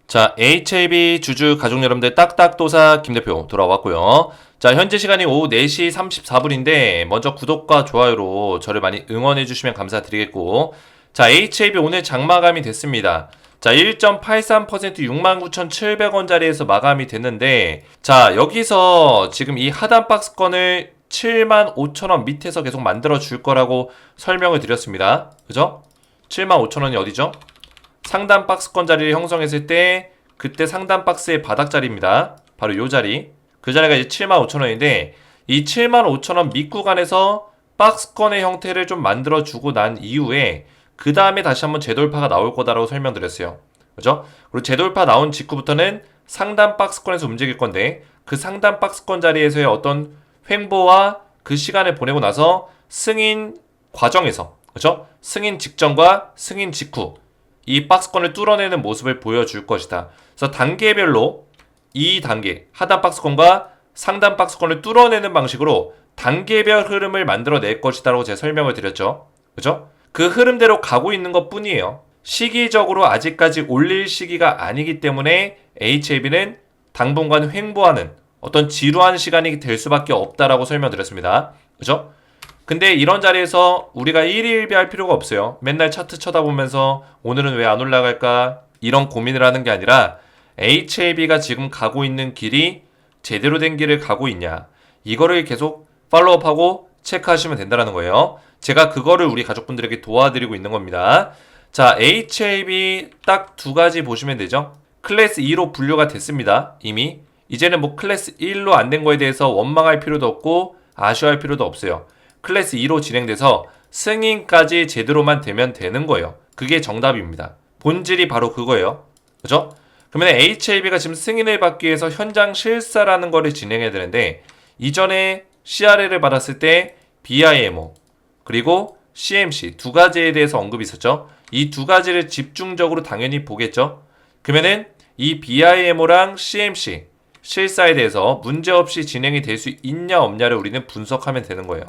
자, HAB 주주 가족 여러분들 딱딱도사 김 대표 돌아왔고요. 자, 현재 시간이 오후 4시 34분인데 먼저 구독과 좋아요로 저를 많이 응원해 주시면 감사드리겠고, 자, HAB 오늘 장마감이 됐습니다. 자, 1.83% 69,700원짜리에서 마감이 됐는데, 자, 여기서 지금 이 하단 박스권을 75,000원 밑에서 계속 만들어 줄 거라고 설명을 드렸습니다. 그죠? 75,000원이 어디죠? 상단 박스권 자리를 형성했을 때 그때 상단 박스의 바닥 자리입니다. 바로 이 자리. 그 자리가 이제 75,000원인데 이 75,000원 밑구간에서 박스권의 형태를 좀 만들어 주고 난 이후에 그 다음에 다시 한번 재돌파가 나올 거다라고 설명드렸어요. 그죠? 그리고 재돌파 나온 직후부터는 상단 박스권에서 움직일 건데 그 상단 박스권 자리에서의 어떤 횡보와 그 시간을 보내고 나서 승인 과정에서, 그죠? 승인 직전과 승인 직후 이 박스권을 뚫어내는 모습을 보여줄 것이다. 그래서 단계별로 이 단계 하단 박스권과 상단 박스권을 뚫어내는 방식으로 단계별 흐름을 만들어낼 것이다라고 제가 설명을 드렸죠. 그죠? 그 흐름대로 가고 있는 것 뿐이에요. 시기적으로 아직까지 올릴 시기가 아니기 때문에 HAB는 당분간 횡보하는 어떤 지루한 시간이 될 수밖에 없다라고 설명드렸습니다. 그죠? 근데 이런 자리에서 우리가 일희일비할 필요가 없어요. 맨날 차트 쳐다보면서 오늘은 왜 안 올라갈까 이런 고민을 하는 게 아니라 HAB가 지금 가고 있는 길이 제대로 된 길을 가고 있냐 이거를 계속 팔로우업하고 체크하시면 된다는 거예요. 제가 그거를 우리 가족분들에게 도와드리고 있는 겁니다. 자, HAB 딱 두 가지 보시면 되죠. 클래스 2로 분류가 됐습니다. 이미 이제는 뭐 클래스 1로 안 된 거에 대해서 원망할 필요도 없고 아쉬워할 필요도 없어요. 클래스 2로 진행돼서 승인까지 제대로만 되면 되는 거예요. 그게 정답입니다. 본질이 바로 그거예요. 그죠? 그러면 HAB가 지금 승인을 받기 위해서 현장 실사라는 거를 진행해야 되는데 이전에 CRL을 받았을 때 BIMO 그리고 CMC 두 가지에 대해서 언급이 있었죠. 이 두 가지를 집중적으로 당연히 보겠죠. 그러면은 이 BIMO랑 CMC 실사에 대해서 문제없이 진행이 될 수 있냐 없냐를 우리는 분석하면 되는 거예요.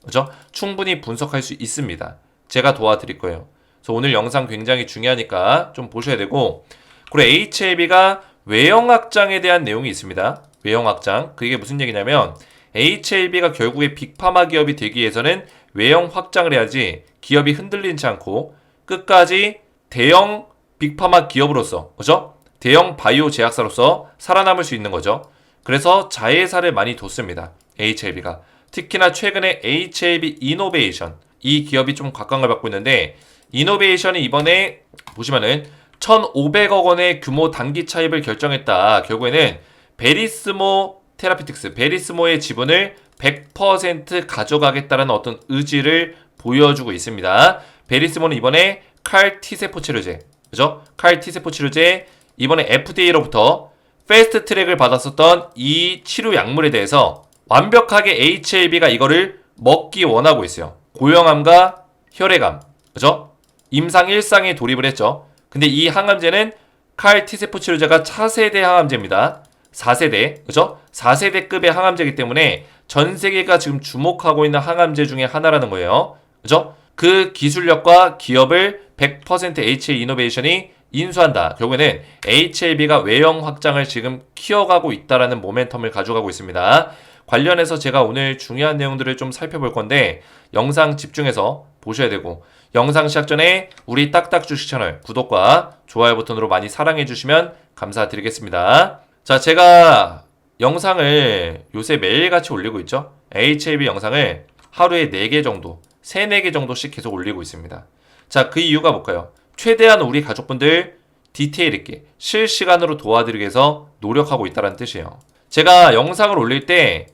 그죠? 충분히 분석할 수 있습니다. 제가 도와드릴 거예요. 그래서 오늘 영상 굉장히 중요하니까 좀 보셔야 되고, 그리고 HAB가 외형 확장에 대한 내용이 있습니다. 외형 확장. 그게 무슨 얘기냐면 HAB가 결국에 빅파마 기업이 되기 위해서는 외형 확장을 해야지 기업이 흔들리지 않고 끝까지 대형 빅파마 기업으로서, 그죠? 대형 바이오 제약사로서 살아남을 수 있는 거죠. 그래서 자회사를 많이 뒀습니다. HAB가. 특히나 최근에 HAB 이노베이션 이 기업이 좀 각광을 받고 있는데 이노베이션이 이번에 보시면은 1,500억 원의 규모 단기 차입을 결정했다. 결국에는 베리스모 테라피틱스 베리스모의 지분을 100% 가져가겠다는 어떤 의지를 보여주고 있습니다. 베리스모는 이번에 칼 T세포 치료제, 그죠? 칼 T세포 치료제 이번에 FDA로부터 패스트 트랙을 받았었던 이 치료 약물에 대해서 완벽하게 HAB가 이거를 먹기 원하고 있어요. 고형암과 혈액암, 그죠? 임상 1상에 돌입을 했죠. 근데 이 항암제는 칼 T세포 치료제가 차세대 항암제입니다. 4세대, 그죠? 4세대급의 항암제이기 때문에 전 세계가 지금 주목하고 있는 항암제 중에 하나라는 거예요. 그죠? 그 기술력과 기업을 100% HA 이노베이션이 인수한다. 결국에는 HAB가 외형 확장을 지금 키워가고 있다라는 모멘텀을 가져가고 있습니다. 관련해서 제가 오늘 중요한 내용들을 좀 살펴볼 건데 영상 집중해서 보셔야 되고 영상 시작 전에 우리 딱딱 주식 채널 구독과 좋아요 버튼으로 많이 사랑해 주시면 감사드리겠습니다. 자, 제가 영상을 요새 매일같이 올리고 있죠. HAB 영상을 하루에 4개 정도 3, 4개 정도씩 계속 올리고 있습니다. 자, 그 이유가 뭘까요? 최대한 우리 가족분들 디테일 있게 실시간으로 도와드리기 위해서 노력하고 있다는 뜻이에요. 제가 영상을 올릴 때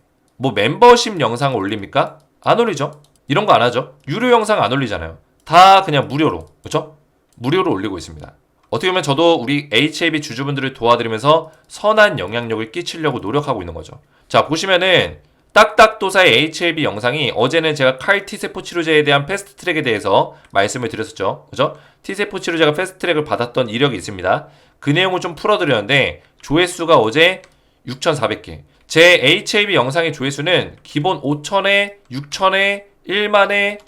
뭐 멤버십 영상을 올립니까? 안 올리죠. 이런 거 안 하죠. 유료 영상 안 올리잖아요. 다 그냥 무료로, 그렇죠? 무료로 올리고 있습니다. 어떻게 보면 저도 우리 HAB 주주분들을 도와드리면서 선한 영향력을 끼치려고 노력하고 있는 거죠. 자, 보시면은 딱딱도사의 HAB 영상이 어제는 제가 칼 T세포 치료제에 대한 패스트 트랙에 대해서 말씀을 드렸었죠. 그죠? T세포 치료제가 패스트 트랙을 받았던 이력이 있습니다. 그 내용을 좀 풀어드렸는데 조회수가 어제 6,400개. 제 HAB 영상의 조회수는 기본 5,000회, 6,000회, 1만회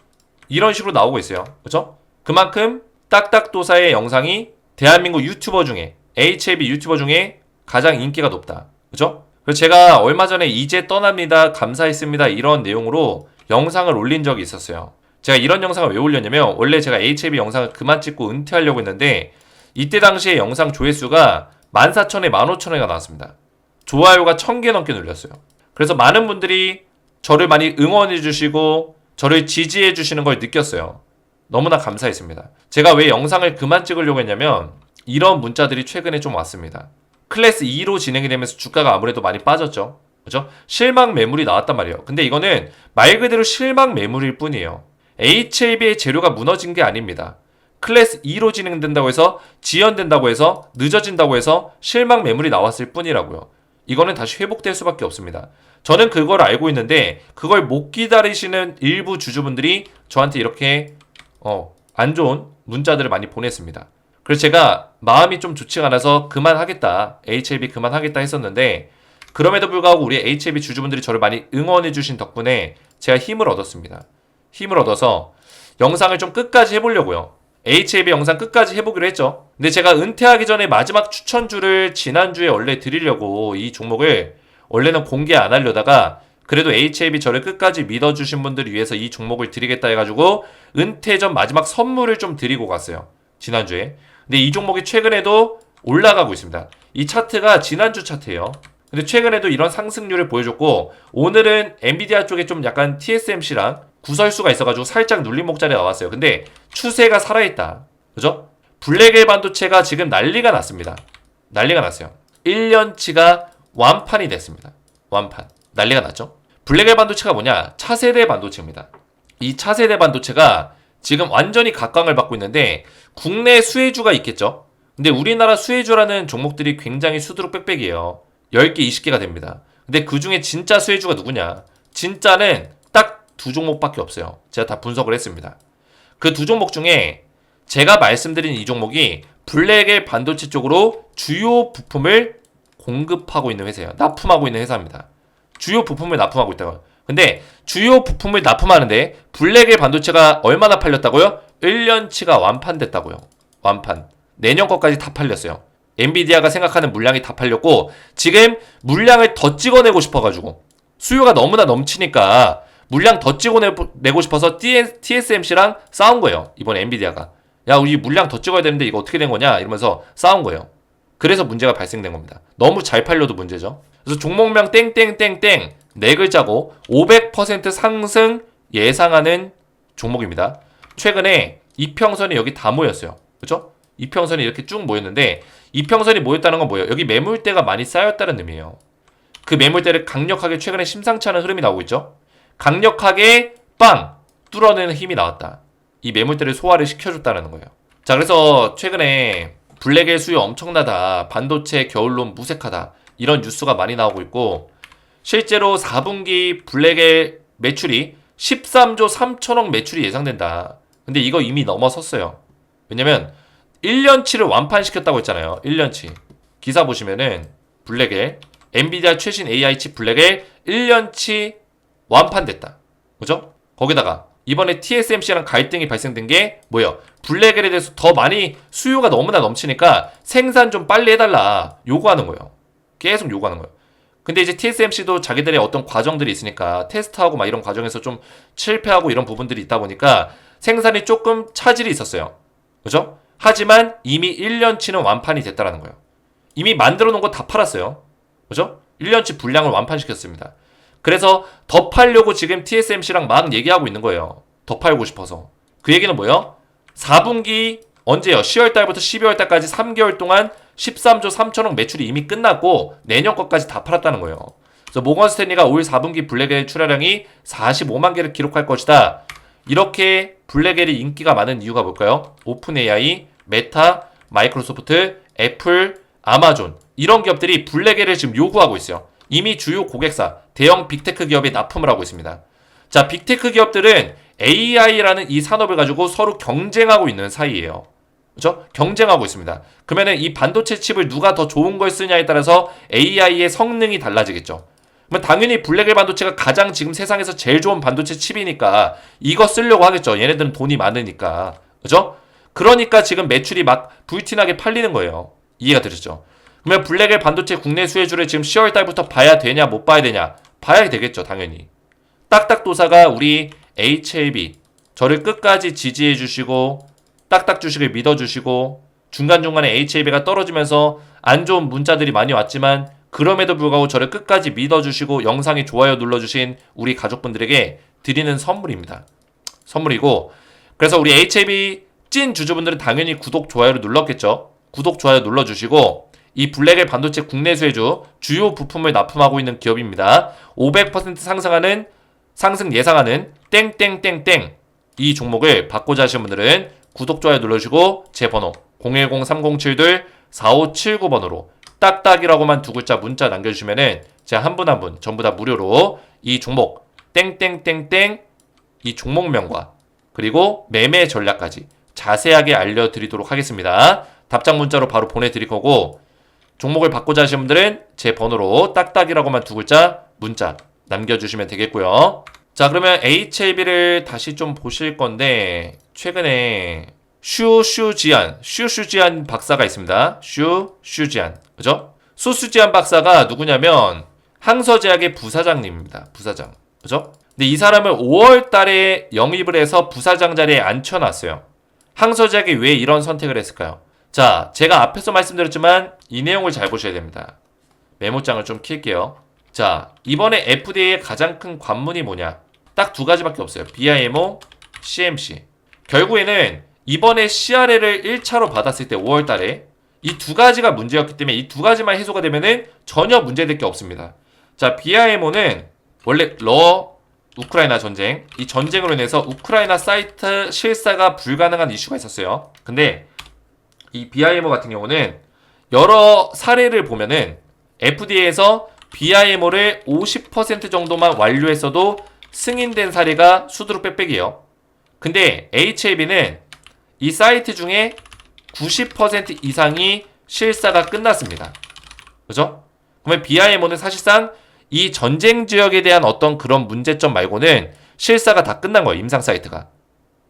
이런 식으로 나오고 있어요. 그죠? 그만큼 딱딱도사의 영상이 대한민국 유튜버 중에 HLB 유튜버 중에 가장 인기가 높다. 그죠? 그래서 제가 얼마 전에 이제 떠납니다. 감사했습니다. 이런 내용으로 영상을 올린 적이 있었어요. 제가 이런 영상을 왜 올렸냐면 원래 제가 HLB 영상을 그만 찍고 은퇴하려고 했는데 이때 당시에 영상 조회수가 14,000에 15,000회가 나왔습니다. 좋아요가 1000개 넘게 눌렸어요. 그래서 많은 분들이 저를 많이 응원해 주시고 저를 지지해 주시는 걸 느꼈어요. 너무나 감사했습니다. 제가 왜 영상을 그만 찍으려고 했냐면 이런 문자들이 최근에 좀 왔습니다. 클래스 2로 진행이 되면서 주가가 아무래도 많이 빠졌죠. 그죠? 실망 매물이 나왔단 말이에요. 근데 이거는 말 그대로 실망 매물일 뿐이에요. HLB의 재료가 무너진 게 아닙니다. 클래스 2로 진행된다고 해서 지연된다고 해서 늦어진다고 해서 실망 매물이 나왔을 뿐이라고요. 이거는 다시 회복될 수밖에 없습니다. 저는 그걸 알고 있는데 그걸 못 기다리시는 일부 주주분들이 저한테 이렇게 안 좋은 문자들을 많이 보냈습니다. 그래서 제가 마음이 좀 좋지가 않아서 그만하겠다, HLB 그만하겠다 했었는데 그럼에도 불구하고 우리 HLB 주주분들이 저를 많이 응원해 주신 덕분에 제가 힘을 얻었습니다. 힘을 얻어서 영상을 좀 끝까지 해보려고요. HLB 영상 끝까지 해보기로 했죠. 근데 제가 은퇴하기 전에 마지막 추천주를 지난주에 원래 드리려고 이 종목을 원래는 공개 안 하려다가 그래도 HLB 저를 끝까지 믿어주신 분들을 위해서 이 종목을 드리겠다 해가지고 은퇴 전 마지막 선물을 좀 드리고 갔어요. 지난주에. 근데 이 종목이 최근에도 올라가고 있습니다. 이 차트가 지난주 차트예요. 근데 최근에도 이런 상승률을 보여줬고 오늘은 엔비디아 쪽에 좀 약간 TSMC랑 구설수가 있어가지고 살짝 눌림 목자리에 나왔어요. 근데 추세가 살아있다. 그죠? 블랙엘 반도체가 지금 난리가 났습니다. 난리가 났어요. 1년치가 완판이 됐습니다. 완판. 난리가 났죠? 블랙엘 반도체가 뭐냐? 차세대 반도체입니다. 이 차세대 반도체가 지금 완전히 각광을 받고 있는데 국내 수혜주가 있겠죠? 근데 우리나라 수혜주라는 종목들이 굉장히 수두룩 빽빽이에요. 10개, 20개가 됩니다. 근데 그 중에 진짜 수혜주가 누구냐? 진짜는 딱 두 종목밖에 없어요. 제가 다 분석을 했습니다. 그 두 종목 중에 제가 말씀드린 이 종목이 블랙엘 반도체 쪽으로 주요 부품을 공급하고 있는 회사예요. 납품하고 있는 회사입니다. 주요 부품을 납품하고 있다고요. 근데 주요 부품을 납품하는데 블랙엘 반도체가 얼마나 팔렸다고요? 1년치가 완판됐다고요. 완판. 내년 거까지 다 팔렸어요. 엔비디아가 생각하는 물량이 다 팔렸고 지금 물량을 더 찍어내고 싶어가지고 수요가 너무나 넘치니까 물량 더 찍어내고 싶어서 TSMC랑 싸운 거예요. 이번에 엔비디아가. 야, 우리 물량 더 찍어야 되는데 이거 어떻게 된 거냐? 이러면서 싸운 거예요. 그래서 문제가 발생된 겁니다. 너무 잘 팔려도 문제죠. 그래서 종목명 땡땡땡땡 네 글자고 500% 상승 예상하는 종목입니다. 최근에 이평선이 여기 다 모였어요. 그죠? 이평선이 이렇게 쭉 모였는데 이평선이 모였다는 건 뭐예요? 여기 매물대가 많이 쌓였다는 의미예요. 그 매물대를 강력하게 최근에 심상치 않은 흐름이 나오고 있죠. 강력하게 빵! 뚫어내는 힘이 나왔다. 이 매물대를 소화를 시켜줬다는 거예요. 자, 그래서 최근에 블랙엘 수요 엄청나다. 반도체 겨울론 무색하다. 이런 뉴스가 많이 나오고 있고 실제로 4분기 블랙엘 매출이 13조 3천억 매출이 예상된다. 근데 이거 이미 넘어섰어요. 왜냐면 1년치를 완판시켰다고 했잖아요. 1년치. 기사 보시면은 블랙엘 엔비디아 최신 AI 칩 블랙엘 1년치 완판됐다. 그죠? 거기다가 이번에 TSMC랑 갈등이 발생된 게 뭐예요? 블랙엘에 대해서 더 많이 수요가 너무나 넘치니까 생산 좀 빨리 해달라 요구하는 거예요. 계속 요구하는 거예요. 근데 이제 TSMC도 자기들의 어떤 과정들이 있으니까 테스트하고 막 이런 과정에서 좀 실패하고 이런 부분들이 있다 보니까 생산이 조금 차질이 있었어요. 그죠? 하지만 이미 1년치는 완판이 됐다라는 거예요. 이미 만들어 놓은 거 다 팔았어요. 그죠? 1년치 분량을 완판시켰습니다. 그래서 더 팔려고 지금 TSMC랑 막 얘기하고 있는 거예요. 더 팔고 싶어서. 그 얘기는 뭐예요? 4분기 언제요? 10월달부터 12월달까지 3개월 동안 13조 3천억 매출이 이미 끝났고 내년 것까지 다 팔았다는 거예요. 그래서 모건 스탠리가 올 4분기 블랙엘 출하량이 45만 개를 기록할 것이다. 이렇게 블랙엘이 인기가 많은 이유가 뭘까요? 오픈 AI, 메타, 마이크로소프트, 애플, 아마존 이런 기업들이 블랙엘을 지금 요구하고 있어요. 이미 주요 고객사, 대형 빅테크 기업에 납품을 하고 있습니다. 자, 빅테크 기업들은 AI라는 이 산업을 가지고 서로 경쟁하고 있는 사이예요. 그죠? 경쟁하고 있습니다. 그러면은 이 반도체 칩을 누가 더 좋은 걸 쓰냐에 따라서 AI의 성능이 달라지겠죠. 그러면 당연히 블랙엘 반도체가 가장 지금 세상에서 제일 좋은 반도체 칩이니까 이거 쓰려고 하겠죠. 얘네들은 돈이 많으니까. 그죠? 그러니까 지금 매출이 막 불티나게 팔리는 거예요. 이해가 되셨죠? 그러면 블랙엘 반도체 국내 수혜주를 지금 10월 달부터 봐야 되냐 못 봐야 되냐? 봐야 되겠죠, 당연히. 딱딱도사가 우리 HLB 저를 끝까지 지지해 주시고 딱딱 주식을 믿어 주시고 중간중간에 HLB가 떨어지면서 안 좋은 문자들이 많이 왔지만 그럼에도 불구하고 저를 끝까지 믿어 주시고 영상에 좋아요 눌러 주신 우리 가족분들에게 드리는 선물입니다. 선물이고, 그래서 우리 HLB 찐 주주분들은 당연히 구독 좋아요를 눌렀겠죠. 구독 좋아요 눌러 주시고, 이 블랙엘 반도체 국내 수혜주 주요 부품을 납품하고 있는 기업입니다. 500% 상승 예상하는 땡땡땡땡 이 종목을 받고자 하시는 분들은 구독 좋아요 눌러주시고 제 번호 010-3077-4579번으로 딱딱이라고만 두 글자 문자 남겨주시면은 제가 한 분 한 분 전부 다 무료로 이 종목 땡땡땡땡 이 종목명과 그리고 매매 전략까지 자세하게 알려드리도록 하겠습니다. 답장 문자로 바로 보내드릴 거고, 종목을 받고자 하시는 분들은 제 번호로 딱딱이라고만 두 글자 문자 남겨주시면 되겠고요. 자, 그러면 HLB를 다시 좀 보실 건데, 최근에 슈슈지안 박사가 있습니다. 슈슈지안, 그죠? 수수지안 박사가 누구냐면 항서제약의 부사장님입니다. 부사장, 그죠? 근데 이 사람을 5월 달에 영입을 해서 부사장 자리에 앉혀놨어요. 항서제약이 왜 이런 선택을 했을까요? 자, 제가 앞에서 말씀드렸지만 이 내용을 잘 보셔야 됩니다. 메모장을 좀 킬게요. 자, 이번에 FDA의 가장 큰 관문이 뭐냐? 딱 두 가지밖에 없어요. BIMO, CMC. 결국에는 이번에 CRL을 1차로 받았을 때 5월 달에 이 두 가지가 문제였기 때문에 이 두 가지만 해소가 되면은 전혀 문제될 게 없습니다. 자, BIMO는 원래 우크라이나 전쟁, 이 전쟁으로 인해서 우크라이나 사이트 실사가 불가능한 이슈가 있었어요. 근데 이 BIMO 같은 경우는 여러 사례를 보면은 FDA에서 BIMO를 50% 정도만 완료했어도 승인된 사례가 수두룩 빽빽이에요. 근데 HLB는 이 사이트 중에 90% 이상이 실사가 끝났습니다. 그죠? 그러면 BIMO는 사실상 이 전쟁 지역에 대한 어떤 그런 문제점 말고는 실사가 다 끝난 거예요. 임상 사이트가.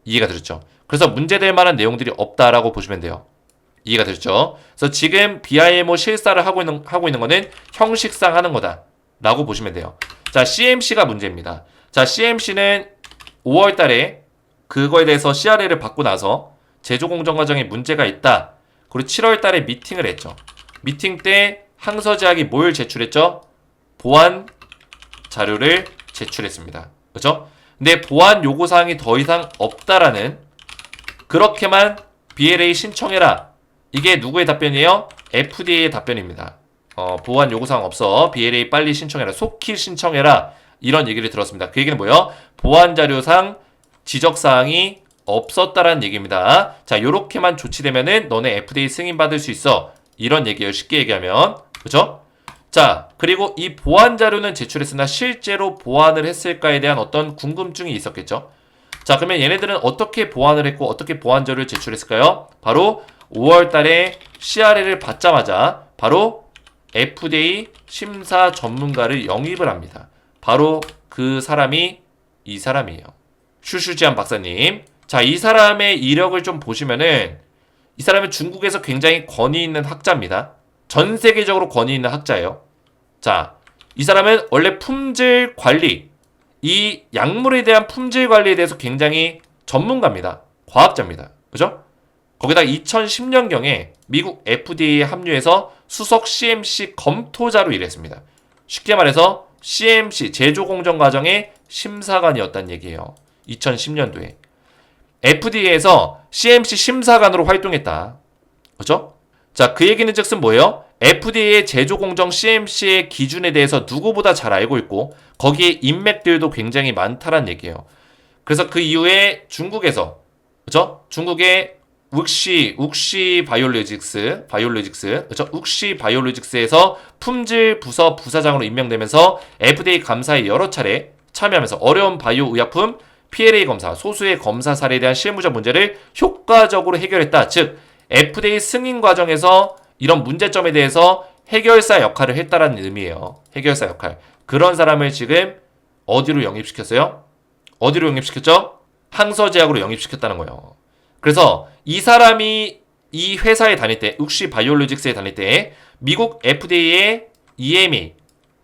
이해가 되셨죠? 그래서 문제될 만한 내용들이 없다라고 보시면 돼요. 이해가 되셨죠? 그래서 지금 BIMO 실사를 하고 있는 거는 형식상 하는 거다 라고 보시면 돼요. 자, CMC가 문제입니다. 자, CMC는 5월 달에 그거에 대해서 CRL을 받고 나서 제조 공정 과정에 문제가 있다. 그리고 7월 달에 미팅을 했죠. 미팅 때 항서제약이 뭘 제출했죠? 보안 자료를 제출했습니다. 그죠? 근데 보안 요구사항이 더 이상 없다라는, 그렇게만 BLA 신청해라. 이게 누구의 답변이에요? FDA의 답변입니다. 보안 요구사항 없어. BLA 빨리 신청해라. 속히 신청해라. 이런 얘기를 들었습니다. 그 얘기는 뭐예요? 보안 자료상 지적사항이 없었다라는 얘기입니다. 자, 요렇게만 조치되면은 너네 FDA 승인 받을 수 있어. 이런 얘기예요. 쉽게 얘기하면. 그죠? 자, 그리고 이 보안 자료는 제출했으나 실제로 보안을 했을까에 대한 어떤 궁금증이 있었겠죠. 자, 그러면 얘네들은 어떻게 보안을 했고 어떻게 보안 자료를 제출했을까요? 바로 5월 달에 CRL을 받자마자 바로 FDA 심사 전문가를 영입을 합니다. 바로 그 사람이 이 사람이에요. 슈슈지안 박사님. 자, 이 사람의 이력을 좀 보시면은 이 사람은 중국에서 굉장히 권위 있는 학자입니다. 전 세계적으로 권위 있는 학자예요. 자, 이 사람은 원래 품질 관리, 이 약물에 대한 품질 관리에 대해서 굉장히 전문가입니다. 과학자입니다. 그죠? 거기다 2010년경에 미국 FDA에 합류해서 수석 CMC 검토자로 일했습니다. 쉽게 말해서 CMC 제조 공정 과정의 심사관이었다는 얘기예요. 2010년도에. FDA에서 CMC 심사관으로 활동했다. 그죠? 자, 그 얘기는 즉슨 뭐예요? FDA의 제조 공정 CMC의 기준에 대해서 누구보다 잘 알고 있고 거기에 인맥들도 굉장히 많다란 얘기예요. 그래서 그 이후에 중국에서, 그죠? 중국의 욱시 바이올로직스, 그죠? 욱시 바이올로직스에서 품질 부서 부사장으로 임명되면서 FDA 감사에 여러 차례 참여하면서 어려운 바이오 의약품 PLA 검사, 소수의 검사 사례에 대한 실무적 문제를 효과적으로 해결했다. 즉, FDA 승인 과정에서 이런 문제점에 대해서 해결사 역할을 했다라는 의미예요. 해결사 역할. 그런 사람을 지금 어디로 영입시켰어요? 어디로 영입시켰죠? 항서제약으로 영입시켰다는 거예요. 그래서 이 사람이 이 회사에 다닐 때, 욱시 바이오로직스에 다닐 때 미국 FDA의 EMA,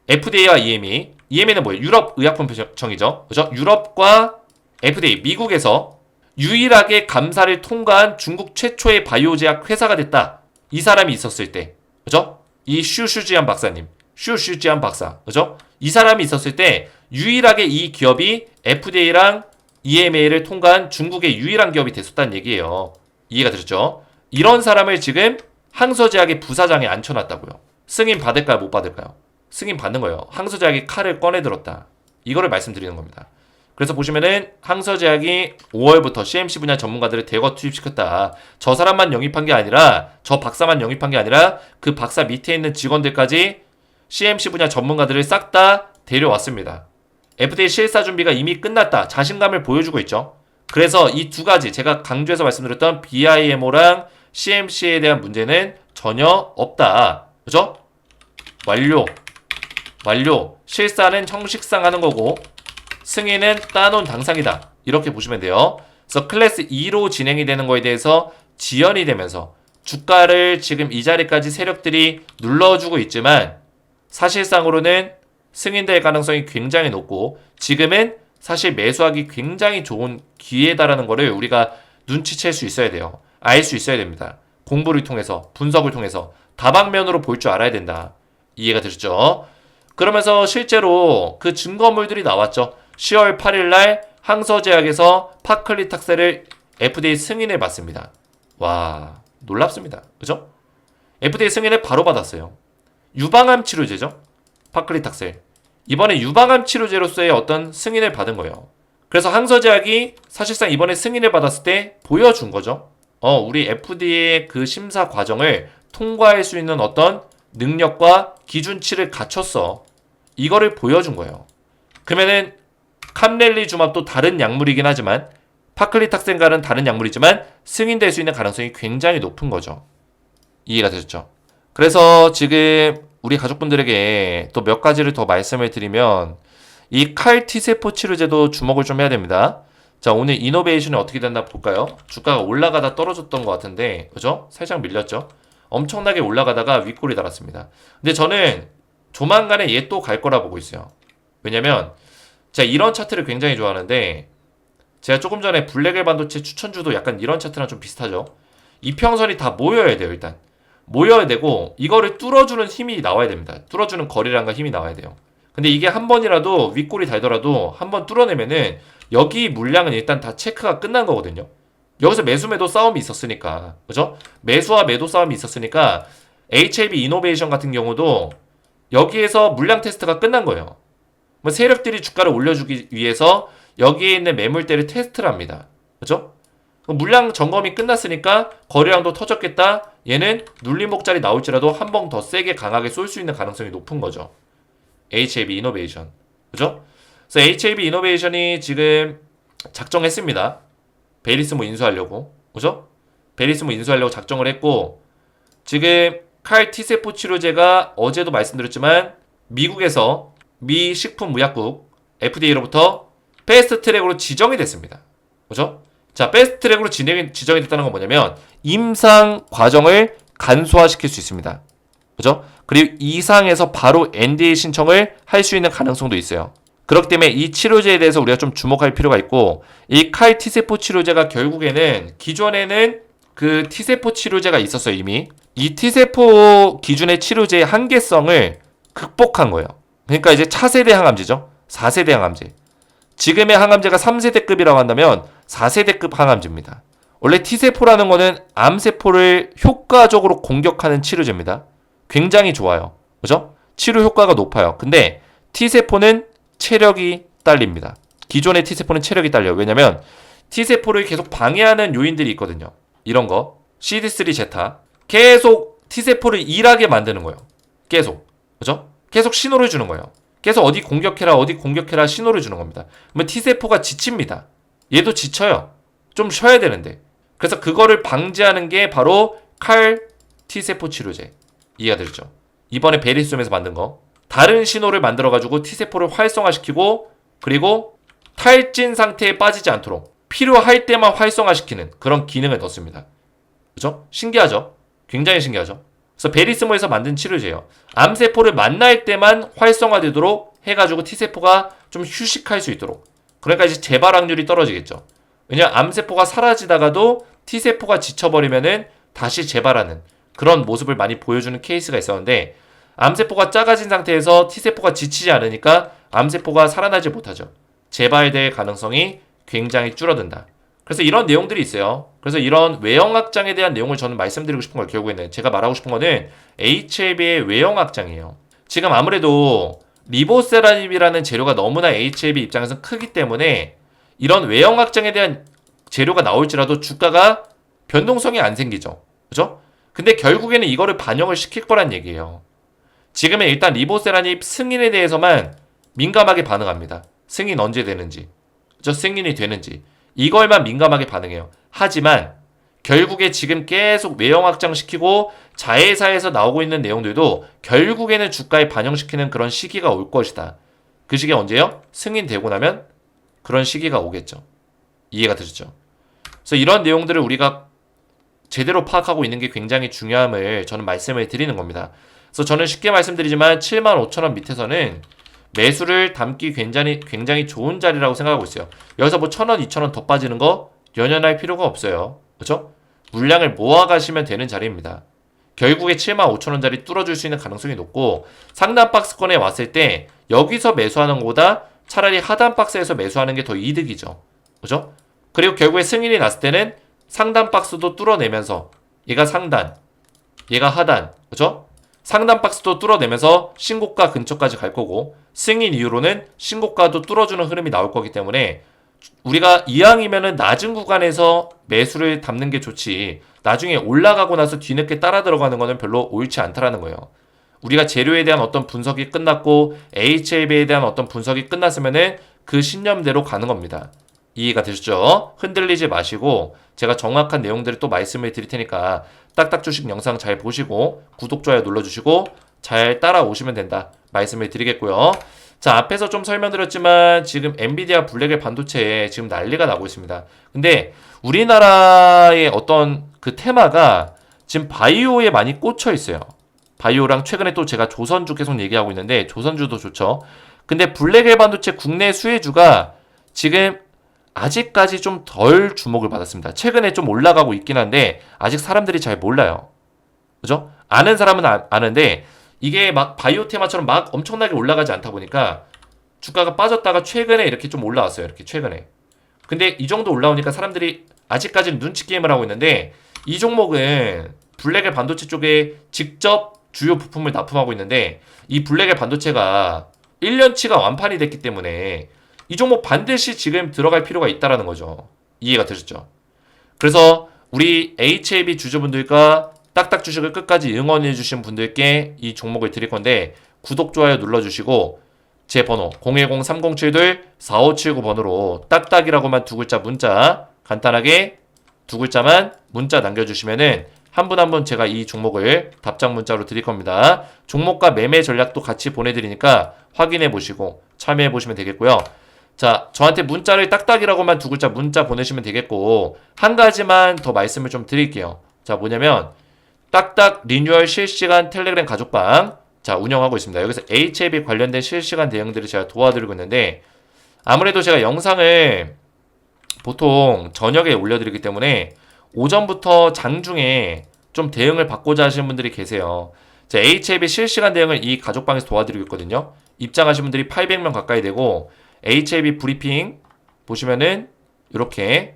FDA와 EMA, EMA는 뭐예요? 유럽 의약품청이죠. 그죠? 유럽과 FDA, 미국에서 유일하게 감사를 통과한 중국 최초의 바이오제약 회사가 됐다. 이 사람이 있었을 때, 그죠? 이 슈슈지안 박사님, 슈슈지안 박사, 그죠? 이 사람이 있었을 때 유일하게 이 기업이 FDA랑 EMA를 통과한 중국의 유일한 기업이 됐었다는 얘기예요. 이해가 되셨죠? 이런 사람을 지금 항서제약의 부사장에 앉혀놨다고요. 승인 받을까요? 못 받을까요? 승인 받는 거예요. 항서제약이 칼을 꺼내 들었다. 이거를 말씀드리는 겁니다. 그래서 보시면은 항서제약이 5월부터 CMC 분야 전문가들을 대거 투입시켰다. 저 사람만 영입한 게 아니라, 저 박사만 영입한 게 아니라 그 박사 밑에 있는 직원들까지 CMC 분야 전문가들을 싹 다 데려왔습니다. FDA 실사 준비가 이미 끝났다. 자신감을 보여주고 있죠. 그래서 이 두 가지 제가 강조해서 말씀드렸던 BIMO랑 CMC에 대한 문제는 전혀 없다. 그죠? 완료. 실사는 형식상 하는 거고 승인은 따놓은 당상이다. 이렇게 보시면 돼요. 그래서 클래스 2로 진행이 되는 거에 대해서 지연이 되면서 주가를 지금 이 자리까지 세력들이 눌러주고 있지만 사실상으로는 승인될 가능성이 굉장히 높고 지금은 사실 매수하기 굉장히 좋은 기회다라는 거를 우리가 눈치챌 수 있어야 돼요. 알 수 있어야 됩니다. 공부를 통해서, 분석을 통해서 다방면으로 볼 줄 알아야 된다. 이해가 되셨죠? 그러면서 실제로 그 증거물들이 나왔죠. 10월 8일 날 항서제약에서 파클리탁셀을 FDA 승인을 받습니다. 와, 놀랍습니다. 그죠? FDA 승인을 바로 받았어요. 유방암 치료제죠. 파클리탁셀. 이번에 유방암 치료제로서의 어떤 승인을 받은 거예요. 그래서 항서제약이 사실상 이번에 승인을 받았을 때 보여준 거죠. 우리 FDA의 그 심사 과정을 통과할 수 있는 어떤 능력과 기준치를 갖췄어. 이거를 보여준 거예요. 그러면은 캄렐리주맙도 다른 약물이긴 하지만 파클리탁센과는 다른 약물이지만 승인될 수 있는 가능성이 굉장히 높은 거죠. 이해가 되셨죠? 그래서 지금 우리 가족분들에게 또 몇 가지를 더 말씀을 드리면 이 칼 T세포 치료제도 주목을 좀 해야 됩니다. 자, 오늘 이노베이션이 어떻게 됐나 볼까요? 주가가 올라가다 떨어졌던 것 같은데, 그죠? 살짝 밀렸죠? 엄청나게 올라가다가 윗골이 달았습니다. 근데 저는 조만간에 얘 또 갈 거라 보고 있어요. 왜냐면 제가 이런 차트를 굉장히 좋아하는데 제가 조금 전에 블랙엘 반도체 추천주도 약간 이런 차트랑 좀 비슷하죠. 이평선이 다 모여야 돼요. 일단 모여야 되고 이거를 뚫어주는 힘이 나와야 됩니다. 뚫어주는 거리랑과 힘이 나와야 돼요. 근데 이게 한 번이라도 윗골이 달더라도 한 번 뚫어내면은 여기 물량은 일단 다 체크가 끝난 거거든요. 여기서 매수 매도 싸움이 있었으니까, 그죠? 매수와 매도 싸움이 있었으니까 HLB 이노베이션 같은 경우도 여기에서 물량 테스트가 끝난 거예요. 뭐 세력들이 주가를 올려주기 위해서 여기에 있는 매물대를 테스트를 합니다. 그죠? 물량 점검이 끝났으니까 거래량도 터졌겠다. 얘는 눌림목자리 나올지라도 한 번 더 세게 강하게 쏠 수 있는 가능성이 높은 거죠. HLB 이노베이션. 그죠? 그래서 HLB 이노베이션이 지금 작정했습니다. 베리스모 인수하려고. 그죠? 베리스모 인수하려고 작정을 했고 지금 칼 T세포 치료제가 어제도 말씀드렸지만 미국에서 미 식품의약국 FDA로부터 패스트 트랙으로 지정이 됐습니다. 그죠? 자, 패스트 트랙으로 지정이 됐다는 건 뭐냐면 임상 과정을 간소화시킬 수 있습니다. 그죠? 그리고 이상에서 바로 NDA 신청을 할 수 있는 가능성도 있어요. 그렇기 때문에 이 치료제에 대해서 우리가 좀 주목할 필요가 있고 이 칼 T세포 치료제가 결국에는 기존에는 그 T세포 치료제가 있었어요. 이미 이 T세포 기준의 치료제의 한계성을 극복한 거예요. 그러니까 이제 차세대 항암제죠. 4세대 항암제. 지금의 항암제가 3세대급이라고 한다면 4세대급 항암제입니다. 원래 T세포라는 거는 암세포를 효과적으로 공격하는 치료제입니다. 굉장히 좋아요. 그죠? 치료 효과가 높아요. 근데 T세포는 체력이 딸립니다. 기존의 T세포는 체력이 딸려요. 왜냐면 T세포를 계속 방해하는 요인들이 있거든요. 이런 거. CD3 제타. 계속 T세포를 일하게 만드는 거예요. 계속. 그죠? 계속 신호를 주는 거예요. 계속 어디 공격해라 신호를 주는 겁니다. 그러면 T세포가 지칩니다. 얘도 지쳐요. 좀 쉬어야 되는데. 그래서 그거를 방지하는 게 바로 칼 T세포 치료제. 이해가 되죠? 이번에 베리스움에서 만든 거. 다른 신호를 만들어가지고 T세포를 활성화시키고 그리고 탈진 상태에 빠지지 않도록 필요할 때만 활성화시키는 그런 기능을 넣습니다. 그죠? 신기하죠? 굉장히 신기하죠? 그래서 베리스모에서 만든 치료제예요. 암세포를 만날 때만 활성화되도록 해가지고 T세포가 좀 휴식할 수 있도록. 그러니까 이제 재발 확률이 떨어지겠죠. 왜냐면 암세포가 사라지다가도 T세포가 지쳐버리면은 다시 재발하는 그런 모습을 많이 보여주는 케이스가 있었는데, 암세포가 작아진 상태에서 T세포가 지치지 않으니까 암세포가 살아나지 못하죠. 재발될 가능성이 굉장히 줄어든다. 그래서 이런 내용들이 있어요. 그래서 이런 외형학장에 대한 내용을 저는 말씀드리고 싶은 걸, 결국에는 제가 말하고 싶은 거는 HLB의 외형학장이에요. 지금 아무래도 리보세라닙이라는 재료가 너무나 HLB 입장에서 크기 때문에 이런 외형학장에 대한 재료가 나올지라도 주가가 변동성이 안 생기죠. 그죠? 근데 결국에는 이거를 반영을 시킬 거란 얘기예요. 지금은 일단 리보세라닙 승인에 대해서만 민감하게 반응합니다. 승인 언제 되는지, 그죠? 승인이 되는지 이걸만 민감하게 반응해요. 하지만 결국에 지금 계속 외형 확장시키고 자회사에서 나오고 있는 내용들도 결국에는 주가에 반영시키는 그런 시기가 올 것이다. 그 시기 언제요? 승인되고 나면 그런 시기가 오겠죠. 이해가 되셨죠? 그래서 이런 내용들을 우리가 제대로 파악하고 있는 게 굉장히 중요함을 저는 말씀을 드리는 겁니다. 그래서 저는 쉽게 말씀드리지만 75,000원 밑에서는 매수를 담기 굉장히 좋은 자리라고 생각하고 있어요. 여기서 뭐 1,000원, 2,000원 더 빠지는 거 연연할 필요가 없어요. 그렇죠? 물량을 모아가시면 되는 자리입니다. 결국에 75,000원짜리 뚫어줄 수 있는 가능성이 높고, 상단 박스권에 왔을 때 여기서 매수하는 것보다 차라리 하단 박스에서 매수하는 게 더 이득이죠. 그죠? 그리고 결국에 승인이 났을 때는 상단 박스도 뚫어내면서 얘가 상단, 얘가 하단, 그죠? 상단 박스도 뚫어내면서 신고가 근처까지 갈 거고, 승인 이후로는 신고가도 뚫어주는 흐름이 나올 거기 때문에 우리가 이왕이면은 낮은 구간에서 매수를 담는 게 좋지, 나중에 올라가고 나서 뒤늦게 따라 들어가는 거는 별로 옳지 않다라는 거예요. 우리가 재료에 대한 어떤 분석이 끝났고 HLB에 대한 어떤 분석이 끝났으면은 그 신념대로 가는 겁니다. 이해가 되셨죠? 흔들리지 마시고 제가 정확한 내용들을 또 말씀을 드릴 테니까 딱딱 주식 영상 잘 보시고 구독, 좋아요 눌러주시고 잘 따라오시면 된다 말씀을 드리겠고요. 자, 앞에서 좀 설명드렸지만 지금 엔비디아 블랙의 반도체에 지금 난리가 나고 있습니다. 근데 우리나라의 어떤 그 테마가 지금 바이오에 많이 꽂혀 있어요. 바이오랑 최근에 또 제가 조선주 계속 얘기하고 있는데 조선주도 좋죠. 근데 블랙의 반도체 국내 수혜주가 지금 아직까지 좀 덜 주목을 받았습니다. 최근에 좀 올라가고 있긴 한데 아직 사람들이 잘 몰라요. 그죠? 아는 사람은 아는데 이게 막 바이오 테마처럼 막 엄청나게 올라가지 않다 보니까 주가가 빠졌다가 최근에 이렇게 좀 올라왔어요. 이렇게 최근에. 근데 이 정도 올라오니까 사람들이 아직까지는 눈치 게임을 하고 있는데, 이 종목은 블랙의 반도체 쪽에 직접 주요 부품을 납품하고 있는데 이 블랙의 반도체가 1년치가 완판이 됐기 때문에 이 종목 반드시 지금 들어갈 필요가 있다라는 거죠. 이해가 되셨죠? 그래서 우리 HLB 주주분들과 딱딱 주식을 끝까지 응원해 주신 분들께 이 종목을 드릴 건데, 구독, 좋아요 눌러주시고 제 번호 010-3077-4579번으로 딱딱이라고만 두 글자 문자, 간단하게 두 글자만 문자 남겨주시면은 한 분 한 분 제가 이 종목을 답장 문자로 드릴 겁니다. 종목과 매매 전략도 같이 보내드리니까 확인해 보시고 참여해 보시면 되겠고요. 자, 저한테 문자를 딱딱이라고만 두 글자 문자 보내시면 되겠고, 한 가지만 더 말씀을 좀 드릴게요. 자, 뭐냐면 딱딱 리뉴얼 실시간 텔레그램 가족방 자 운영하고 있습니다. 여기서 HLB 관련된 실시간 대응들을 제가 도와드리고 있는데, 아무래도 제가 영상을 보통 저녁에 올려드리기 때문에 오전부터 장중에 좀 대응을 받고자 하시는 분들이 계세요. 자, HLB 실시간 대응을 이 가족방에서 도와드리고 있거든요. 입장하신 분들이 800명 가까이 되고, HLB 브리핑 보시면은 이렇게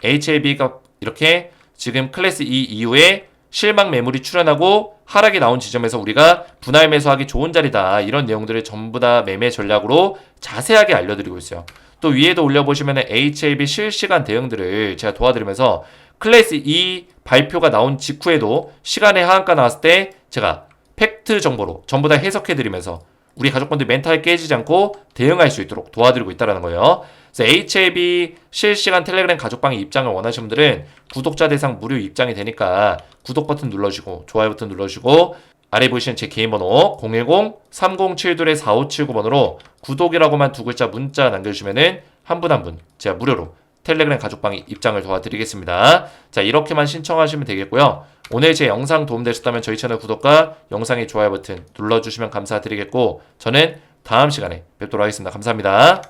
HLB가 이렇게 지금 클래스 2 이후에 실망 매물이 출현하고 하락이 나온 지점에서 우리가 분할 매수하기 좋은 자리다, 이런 내용들을 전부 다 매매 전략으로 자세하게 알려드리고 있어요. 또 위에도 올려보시면 HLB 실시간 대응들을 제가 도와드리면서 클래스 2 발표가 나온 직후에도 시간의 하한가 나왔을 때 제가 팩트 정보로 전부 다 해석해드리면서 우리 가족분들 멘탈 깨지지 않고 대응할 수 있도록 도와드리고 있다는 거예요. 그래서 HLB 실시간 텔레그램 가족방에 입장을 원하시는 분들은 구독자 대상 무료 입장이 되니까 구독 버튼 눌러주시고 좋아요 버튼 눌러주시고 아래 보이시는 제 개인 번호 010-3072-4579번으로 구독이라고만 두 글자 문자 남겨주시면은 한 분 한 분 제가 무료로 텔레그램 가족방에 입장을 도와드리겠습니다. 자, 이렇게만 신청하시면 되겠고요. 오늘 제 영상 도움되셨다면 저희 채널 구독과 영상의 좋아요 버튼 눌러주시면 감사드리겠고, 저는 다음 시간에 뵙도록 하겠습니다. 감사합니다.